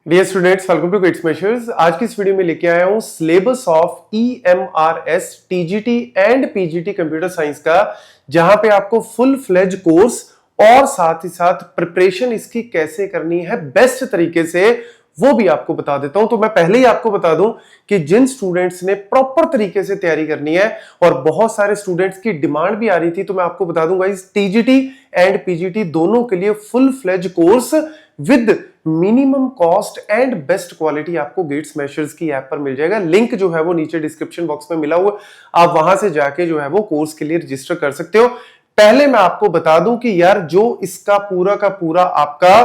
Dear students, welcome to Gate Smashers. आज की इस वीडियो में लेके आया हूं syllabus of EMRS TGT and PGT computer science का, जहां पे आपको फुल फ्लेज कोर्स और साथ ही साथ प्रिपरेशन इसकी कैसे करनी है बेस्ट तरीके से वो भी आपको बता देता हूं। तो मैं पहले ही आपको बता दूं कि जिन स्टूडेंट्स ने प्रॉपर तरीके से तैयारी करनी है और बहुत सारे स्टूडेंट्स की डिमांड भी आ रही थी, तो मैं आपको बता दूंगा इस टीजीटी एंड पीजीटी दोनों के लिए full fledge course with minimum cost and best quality आपको गेट्स मेशर्स की ऐप पर मिल जाएगा। लिंक जो है वो नीचे डिस्क्रिप्शन बॉक्स में मिला हुआ, आप वहां से जाके जो है वो कोर्स के लिए रजिस्टर कर सकते हो। पहले मैं आपको बता दूं कि यार जो इसका पूरा का पूरा आपका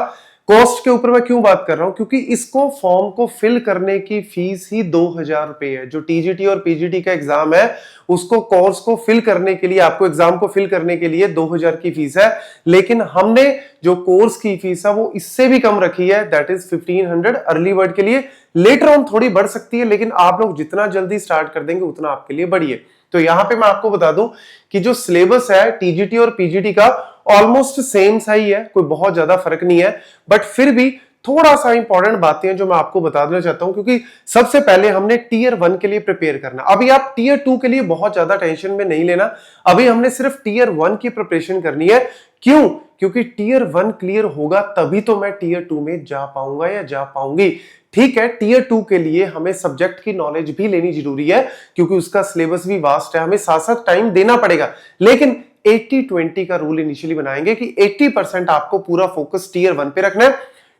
कॉस्ट के ऊपर मैं क्यों बात कर रहा हूं, क्योंकि इसको फॉर्म को फिल करने की फीस ही 2000 रुपए है। जो टीजीटी और पीजीटी का एग्जाम है उसको कोर्स को फिल करने के लिए, आपको एग्जाम को फिल करने के लिए 2000 की फीस है, लेकिन हमने जो कोर्स की फीस है वो इससे भी कम रखी है, दैट इज 1500 अर्ली बर्ड के लिए। लेटर ऑन थोड़ी बढ़ सकती है, लेकिन आप लोग जितना जल्दी स्टार्ट कर देंगे उतना आपके लिए बढ़िया। तो यहां पे मैं आपको बता दूं कि जो सिलेबस है टीजीटी और पीजीटी का ऑलमोस्ट सेम सा ही है, कोई बहुत ज्यादा फर्क नहीं है, बट फिर भी थोड़ा सा इंपॉर्टेंट बातें हैं जो मैं आपको बता देना चाहता हूं, क्योंकि सबसे पहले हमने टीयर 1 के लिए प्रिपेयर करना। अभी आप टीयर 2 के लिए बहुत ज्यादा टेंशन में नहीं लेना, अभी हमने सिर्फ टीयर 1 की प्रिपरेशन करनी है। क्यों? क्योंकि टीयर 1 क्लियर होगा तभी तो मैं टीयर 2 में जा पाऊंगा या जा पाऊंगी। ठीक है, टीयर 2 के लिए हमें सब्जेक्ट की नॉलेज भी लेनी जरूरी है, क्योंकि उसका सिलेबस भी वास्ट है, हमें साथ साथ टाइम देना पड़ेगा। लेकिन 80-20 का रूल इनिशियली बनाएंगे कि 80% आपको पूरा फोकस टीयर 1 पे रखना है,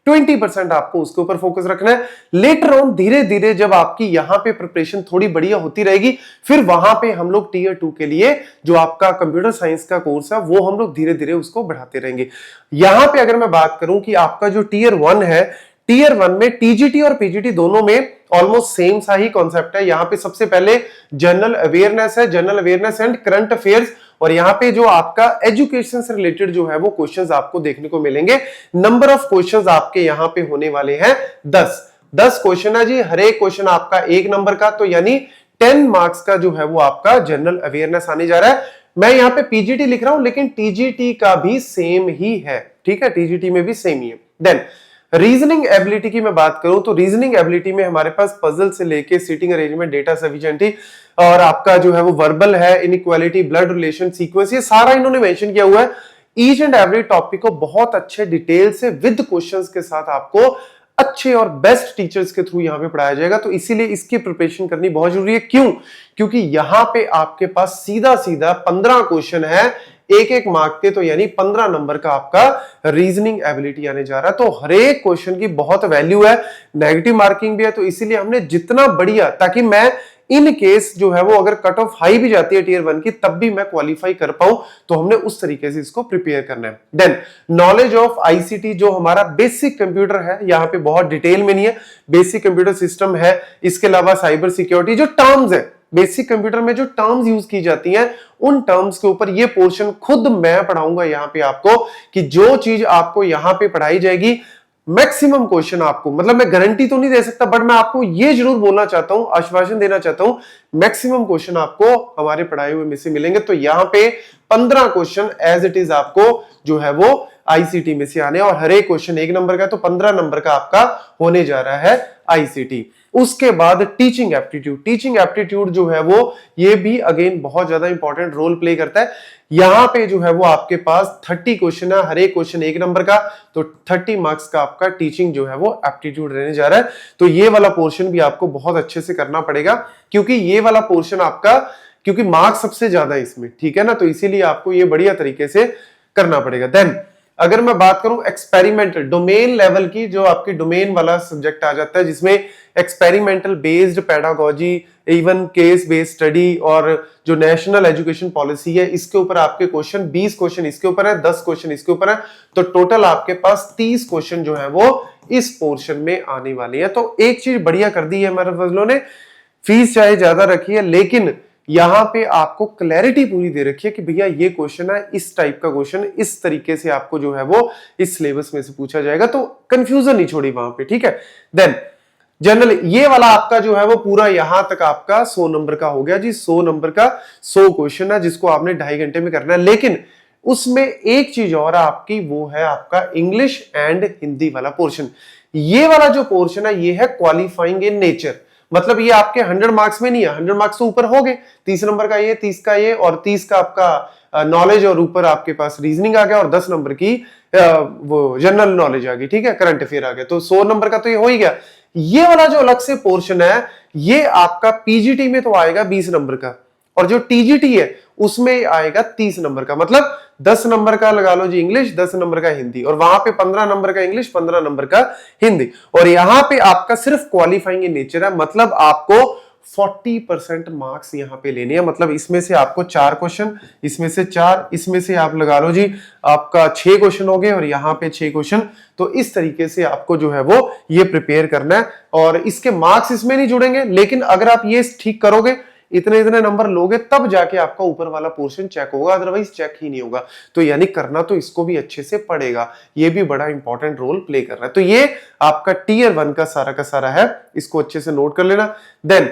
20% आपको उसके ऊपर फोकस रखना है। लेटर ऑन धीरे धीरे जब आपकी यहां पे प्रिपरेशन थोड़ी बढ़िया होती रहेगी, फिर वहां पे हम लोग टीयर 2 के लिए जो आपका कंप्यूटर साइंस का कोर्स है वो हम लोग धीरे धीरे उसको बढ़ाते रहेंगे। यहां पे अगर मैं बात करूं कि आपका जो टीयर 1 है, टीयर 1 में टीजीटी और पीजीटी दोनों में ऑलमोस्ट सेम सा ही कॉन्सेप्ट है। यहां पे सबसे पहले जनरल अवेयरनेस है, general awareness and current affairs, और यहां पे जो आपका एजुकेशन से रिलेटेड जो है वो क्वेश्चंस आपको देखने को मिलेंगे। नंबर ऑफ क्वेश्चंस आपके यहां पे होने वाले हैं 10 क्वेश्चन है जी, हर एक क्वेश्चन आपका 1 नंबर का, तो यानी 10 मार्क्स का जो है वो आपका जनरल अवेयरनेस आने जा रहा है। मैं यहां पे पीजीटी लिख रहा हूं, लेकिन टीजीटी का भी सेम ही है, ठीक है, टीजीटी में भी सेम ही है। देन रीजनिंग एबिलिटी की मैं बात करूं तो रीजनिंग एबिलिटी में हमारे पास पजल से लेके सीटिंग अरेंजमेंट, डेटा सफिशिएंटी और आपका जो है वो वर्बल है, इनइक्वालिटी, ब्लड रिलेशन, सीक्वेंस, ये सारा इन्होंने मेंशन किया हुआ है। ईच एंड एवरी टॉपिक को बहुत अच्छे डिटेल से विद क्वेश्चंस के साथ आपको अच्छे और बेस्ट टीचर्स के थ्रू यहां पे पढ़ाया जाएगा। तो इसीलिए इसकी प्रिपरेशन करनी बहुत जरूरी है। क्यों? क्योंकि यहां पे आपके पास सीधा सीधा 15 क्वेश्चन है, एक एक मार्क के, तो यानी 15 नंबर का आपका रीजनिंग एबिलिटी आने जा रहा है। तो हर एक क्वेश्चन की बहुत वैल्यू है, नेगेटिव मार्किंग भी है, तो इसीलिए हमने जितना बढ़िया, ताकि मैं इन केस जो है वो अगर कट ऑफ हाई भी जाती है टीयर 1 की तब भी मैं क्वालिफाई कर पाऊं, तो हमने उस तरीके से इसको प्रिपेयर करना है। देन नॉलेज ऑफ आईसीटी, जो हमारा बेसिक कंप्यूटर है, यहां पे बहुत डिटेल में नहीं है, बेसिक कंप्यूटर सिस्टम है। इसके अलावा साइबर सिक्योरिटी, जो टर्म्स है बेसिक कंप्यूटर में, जो टर्म्स यूज की जाती हैं, उन टर्म्स के ऊपर ये पोर्शन खुद मैं पढ़ाऊंगा यहां पे आपको, कि जो चीज आपको यहां पे पढ़ाई जाएगी मैक्सिमम क्वेश्चन आपको, मतलब मैं गारंटी तो नहीं दे सकता, बट मैं आपको ये जरूर बोलना चाहता हूं, आश्वासन देना चाहता हूं, मैक्सिमम क्वेश्चन आपको हमारे पढ़ाए हुए में से मिलेंगे। तो यहां पे 15 क्वेश्चन एज इट इज आपको जो है वो आईसीटी में से आने, और हर एक क्वेश्चन 1 नंबर का, तो 15 नंबर का आपका होने जा रहा है आईसीटी। उसके बाद टीचिंग एप्टीट्यूड, टीचिंग एप्टीट्यूड जो है वो ये भी अगेन बहुत ज्यादा इंपॉर्टेंट रोल प्ले करता है। यहां पे जो है वो आपके पास 30 क्वेश्चन है, हर एक क्वेश्चन 1 नंबर का, तो 30 मार्क्स का आपका टीचिंग जो है वो एप्टीट्यूड रहने जा रहा है। तो ये वाला पोर्शन भी आपको बहुत अच्छे से करना पड़ेगा, क्योंकि ये वाला पोर्शन आपका, क्योंकि मार्क्स सबसे ज्यादा है इसमें, ठीक है ना, तो इसीलिए आपको ये बढ़िया तरीके से करना पड़ेगा। देन अगर मैं बात करूं एक्सपेरिमेंटल डोमेन लेवल की, जो आपकी डोमेन वाला सब्जेक्ट आ जाता है, जिसमें experimental based pedagogy, even case based study, और जो नेशनल एजुकेशन पॉलिसी है, इसके ऊपर आपके क्वेश्चन 20 क्वेश्चन इसके ऊपर है, 10 क्वेश्चन इसके ऊपर है, तो टोटल आपके पास 30 क्वेश्चन जो है वो इस पोर्शन में आने वाली है। तो एक चीज बढ़िया कर दी है हमारे फजलों ने, फीस चाहे ज्यादा रखी है, लेकिन यहां पे आपको क्लैरिटी पूरी दे रखी है कि भैया ये क्वेश्चन है, इस टाइप का क्वेश्चन, इस तरीके से आपको जो है वो इस सिलेबस में से पूछा जाएगा, तो कंफ्यूजन नहीं छोड़ी वहां पे, ठीक है। देन जनरल ये वाला आपका जो है वो पूरा यहां तक आपका 100 नंबर का हो गया जी, 100 नंबर का 100 क्वेश्चन है, जिसको आपने 2.5 घंटे में करना है। लेकिन उसमें एक चीज और आपकी, वो है आपका इंग्लिश एंड हिंदी वाला पोर्शन। ये वाला जो पोर्शन है ये है क्वालिफाइंग इन नेचर, मतलब ये आपके 100 मार्क्स में नहीं है, 100 मार्क्स तो ऊपर हो गए, 30 नंबर का ये, 30 का ये और 30 का आपका नॉलेज और ऊपर आपके पास रीजनिंग आ गया और 10 नंबर की वो जनरल नॉलेज आ गई, ठीक है, करंट अफेयर आ गया, तो 100 नंबर का तो ये हो ही गया। ये वाला जो अलग से पोर्शन है ये आपका पीजीटी में तो आएगा 20 नंबर का और जो टीजीटी है उसमें आएगा 30 नंबर का, मतलब 10 नंबर का लगा लो जी इंग्लिश, 10 नंबर का हिंदी, और वहां पे 15 नंबर का इंग्लिश, 15 नंबर का हिंदी, और यहां पे आपका सिर्फ क्वालिफाइंग इन नेचर है, मतलब आपको 40% मार्क्स यहां पे लेने हैं, मतलब इसमें से आपको 4 क्वेश्चन, इसमें से 4, इसमें से आप लगा लो जी आपका 6 क्वेश्चन हो गए और यहां पे 6 क्वेश्चन, तो इस तरीके से आपको जो है वो ये प्रिपेयर करना है और इसके मार्क्स इसमें नहीं जुड़ेंगे, लेकिन अगर आप ये ठीक करोगे, इतने इतने नंबर लोगे, तब जाके आपका ऊपर वाला पोर्शन चेक होगा, अदरवाइज चेक ही नहीं होगा। तो यानी करना तो इसको भी अच्छे से पड़ेगा, ये भी बड़ा इंपॉर्टेंट रोल प्ले कर रहा है। तो ये आपका टीयर 1 का सारा है, इसको अच्छे से नोट कर लेना। देन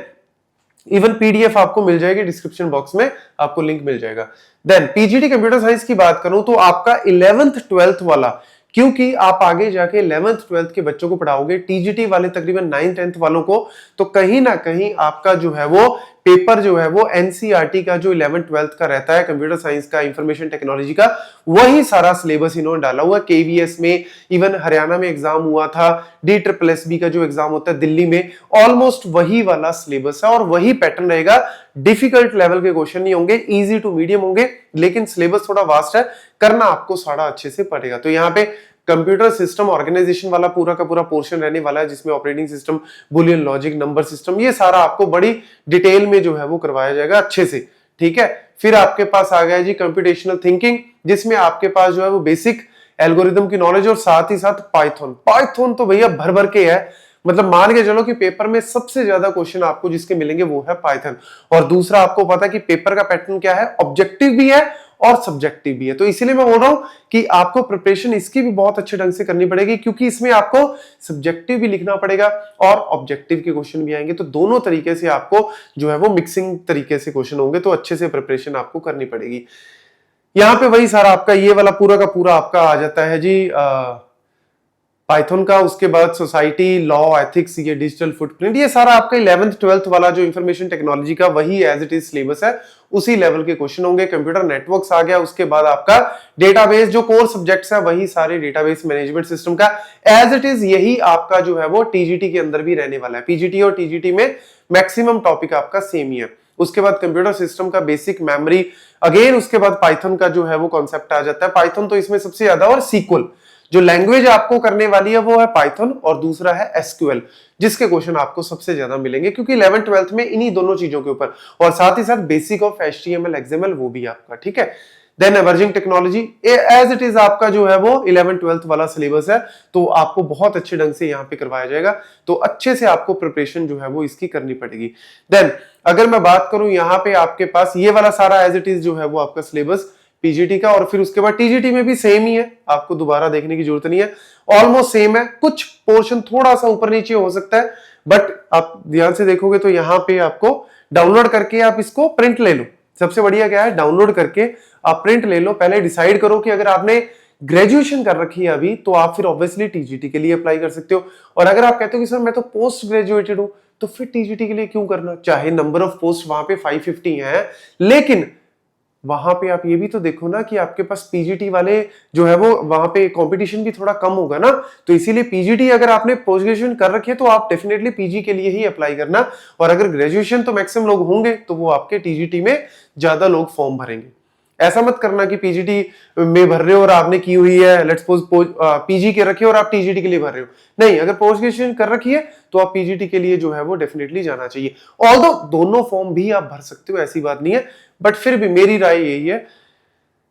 इवन पीडीएफ आपको मिल जाएगी डिस्क्रिप्शन बॉक्स में, आपको लिंक मिल जाएगा। देन पीजीटी कंप्यूटर साइंस की बात करूं तो आपका 11th 12th वाला, क्योंकि आप आगे जाके 11th 12th के बच्चों को पढ़ाओगे, टीजीटी वाले तकरीबन 9th 10th वालों को, तो कहीं ना कहीं आपका जो है वो पेपर जो है वो एनसीईआरटी का जो 11th 12th का रहता है कंप्यूटर साइंस का, इंफॉर्मेशन टेक्नोलॉजी का, वही सारा सिलेबस इन्होंने डाला हुआ। केवीएस में, इवन हरियाणा में एग्जाम हुआ था, DSSB का जो एग्जाम होता है दिल्ली में, ऑलमोस्ट वही वाला सिलेबस है और वही पैटर्न रहेगा। डिफिकल्ट लेवल के क्वेश्चन नहीं होंगे, इजी टू मीडियम होंगे, लेकिन सिलेबस थोड़ा वास्ट है, करना आपको सारा अच्छे से पड़ेगा। तो यहाँ पे कंप्यूटर सिस्टम ऑर्गेनाइजेशन वाला पूरा का पूरा पोर्शन रहने वाला है, जिसमें operating system, Boolean logic, number system, ये सारा आपको बड़ी डिटेल में जो है वो करवाया जाएगा अच्छे से, ठीक है। फिर आपके पास आ गया जी कंप्यूटेशनल थिंकिंग, जिसमें आपके पास जो है वो बेसिक एल्गोरिदम की नॉलेज और साथ ही साथ पाइथन तो भैया भर भर के है, मतलब मान के चलो कि पेपर में सबसे ज्यादा क्वेश्चन आपको जिसके मिलेंगे वो है पाइथन। और दूसरा आपको पता है कि पेपर का पैटर्न क्या है, ऑब्जेक्टिव भी है और सब्जेक्टिव भी है, तो इसीलिए मैं बोल रहा हूं कि आपको प्रिपरेशन इसकी भी बहुत अच्छे ढंग से करनी पड़ेगी, क्योंकि इसमें आपको सब्जेक्टिव भी लिखना पड़ेगा और ऑब्जेक्टिव के क्वेश्चन भी आएंगे, तो दोनों तरीके से आपको जो है वो मिक्सिंग तरीके से क्वेश्चन होंगे, तो अच्छे से प्रिपरेशन आपको करनी पड़ेगी। यहां पे वही सारा आपका ये वाला पूरा का पूरा आपका आ जाता है जी पाइथन का, उसके बाद सोसाइटी, लॉ, एथिक्स, ये डिजिटल फुटप्रिंट, ये सारा आपका 11th 12th वाला जो इंफॉर्मेशन टेक्नोलॉजी का वही एज इट इज सिलेबस है, उसी लेवल के क्वेश्चन होंगे। कंप्यूटर नेटवर्क्स आ गया, उसके बाद आपका डेटाबेस, जो कोर सब्जेक्ट्स है वही सारे डेटाबेस मैनेजमेंट सिस्टम का एज इट इज, यही आपका जो है वो टीजीटी के अंदर भी रहने वाला है। पीजीटी और टीजीटी में मैक्सिमम टॉपिक आपका सेम ही है। उसके बाद कंप्यूटर सिस्टम का बेसिक, मेमोरी, अगेन उसके बाद पाइथन का जो है वो कॉन्सेप्ट आ जाता है, पाइथन तो इसमें सबसे ज्यादा, और सीक्वल जो लैंग्वेज आपको करने वाली है वो है पाइथन, और दूसरा है एसक्यूएल, जिसके क्वेश्चन आपको सबसे ज्यादा मिलेंगे, क्योंकि 11th 12th में इन्हीं दोनों चीजों के ऊपर, और साथ ही साथ बेसिक ऑफ एचटीएमएल, एक्सएमएल वो भी आपका, ठीक है। Then emerging technology as it is आपका जो है वो 11th 12th वाला सिलेबस है, तो आपको बहुत अच्छे ढंग से यहाँ पे करवाया जाएगा, तो अच्छे से आपको प्रिपरेशन जो है वो इसकी करनी पड़ेगी। देन अगर मैं बात करूं यहाँ पे आपके पास ये वाला सारा एज इट इज जो है वो आपका सिलेबस पीजीटी का, और फिर उसके बाद टीजीटी में भी सेम ही है, आपको दोबारा देखने की जरूरत नहीं है, ऑलमोस्ट सेम है, कुछ पोर्शन थोड़ा सा ऊपर नीचे हो सकता है, बट आप ध्यान से देखोगे तो यहाँ पे आपको डाउनलोड करके आप इसको प्रिंट ले लो। सबसे बढ़िया क्या है, डाउनलोड करके आप प्रिंट ले लो। पहले डिसाइड करो कि अगर आपने ग्रेजुएशन कर रखी है अभी, तो आप फिर ऑब्वियसली टीजीटी के लिए अप्लाई कर सकते हो, और अगर आप कहते हो कि सर मैं तो पोस्ट ग्रेजुएटेड हूं, तो फिर टीजीटी के लिए क्यों करना, चाहे नंबर ऑफ पोस्ट वहां पे 550 है, लेकिन वहां पे आप ये भी तो देखो ना कि आपके पास पीजीटी वाले जो है वो वहां पे कंपटीशन भी थोड़ा कम होगा ना, तो इसीलिए पीजीटी अगर आपने पोस्ट ग्रेजुएशन कर रखी है तो आप डेफिनेटली पीजी के लिए ही अप्लाई करना, और अगर ग्रेजुएशन तो मैक्सिमम लोग होंगे तो वो आपके टीजीटी में ज्यादा लोग फॉर्म भरेंगे। ऐसा मत करना कि पीजीटी में भर रहे हो और आपने की हुई है, लेट्स सपोज पीजी के रखे और आप टीजीटी के लिए भर रहे हो, नहीं, अगर पोस्ट ग्रेजुएशन कर रखी है तो आप पीजीटी के लिए जो है वो डेफिनेटली जाना चाहिए। ऑल्दो दोनों फॉर्म भी आप भर सकते हो, ऐसी बात नहीं है, बट फिर भी मेरी राय यही है।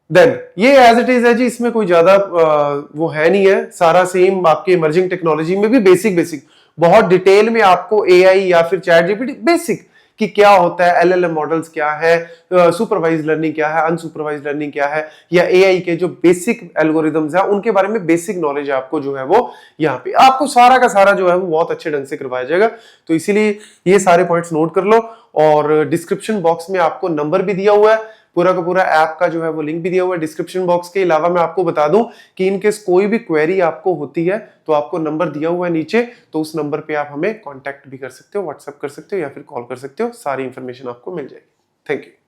देन ये एज इट इज है जी, इसमें कोई ज्यादा वो है नहीं है, सारा सेम आपके इमर्जिंग टेक्नोलॉजी में भी बेसिक बहुत डिटेल में आपको एआई या फिर चैट जीपीटी बेसिक कि क्या होता है, एलएलएम मॉडल्स क्या है, सुपरवाइज लर्निंग क्या है, अनसुपरवाइज लर्निंग क्या है, या एआई के जो बेसिक एल्गोरिदम्स है उनके बारे में बेसिक नॉलेज आपको जो है वो यहाँ पे आपको सारा का सारा जो है वो बहुत अच्छे ढंग से करवाया जाएगा। तो इसीलिए ये सारे पॉइंट्स नोट कर लो, और डिस्क्रिप्शन बॉक्स में आपको नंबर भी दिया हुआ है, पूरा का पूरा ऐप का जो है वो लिंक भी दिया हुआ है डिस्क्रिप्शन बॉक्स के। अलावा मैं आपको बता दूं कि इनकेस कोई भी क्वेरी आपको होती है तो आपको नंबर दिया हुआ है नीचे, तो उस नंबर पे आप हमें कांटेक्ट भी कर सकते हो, व्हाट्सएप कर सकते हो या फिर कॉल कर सकते हो, सारी इंफॉर्मेशन आपको मिल जाएगी। Thank you.